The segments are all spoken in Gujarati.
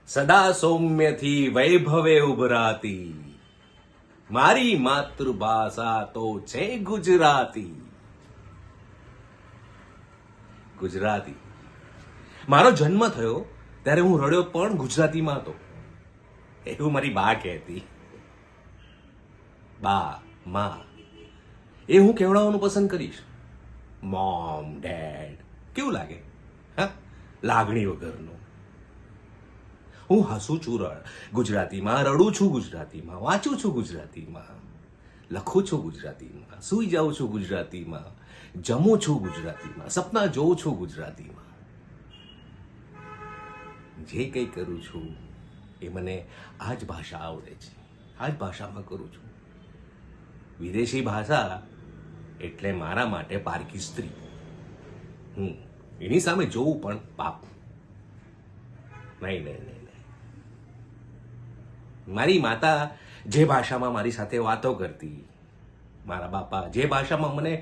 સદા સૌમ્યથી વૈભવે ઉભરાતી મારી માતૃભાષા તો છે ગુજરાતી. ગુજરાતી. મારો જન્મ થયો ત્યારે હું રડ્યો પણ ગુજરાતીમાં હતો, એવું મારી બા કહેતી. બા, માં, એ હું કહેવડાવવાનું પસંદ કરીશ. મોમ, ડેડ, કેવું લાગે? હા, લાગણી વગરનું. હું હસું છું ગુજરાતીમાં, રડું છું ગુજરાતીમાં, વાંચું છું ગુજરાતીમાં, લખું છું ગુજરાતીમાં, સૂઈ જાઉં છું ગુજરાતીમાં, જમું છું ગુજરાતીમાં, સપના જોઉં છું ગુજરાતીમાં. જે કંઈ કરું છું એ મને આ જ ભાષા આવડે છે, આ જ ભાષામાં કરું છું. વિદેશી ભાષા એટલે મારા માટે પારકી સ્ત્રી. એની સામે જોવું પણ પાપ. નહીં નહીં નહીં. મારી માતા જે ભાષામાં મારી સાથે વાતો કરતી, મારા બાપા જે ભાષામાં મને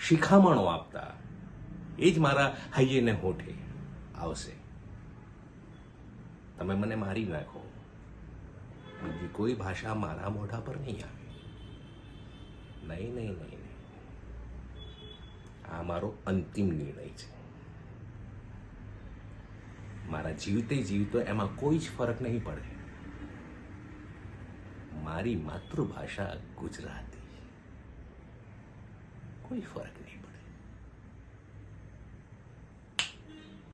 શિખામણો આપતા, એ જ મારા હૈયે ને હોઠે આવશે. તમે મને મારી નાખો, બીજી કોઈ ભાષા મારા મોઢા પર નહીં આવે. નહીં નહીં નહીં. આ મારો અંતિમ નિર્ણય છે. મારા જીવતે જીવતો એમાં કોઈ જ ફરક નહીં પડે. મારી માતૃભાષા ગુજરાતી, કોઈ ફરક નહીં.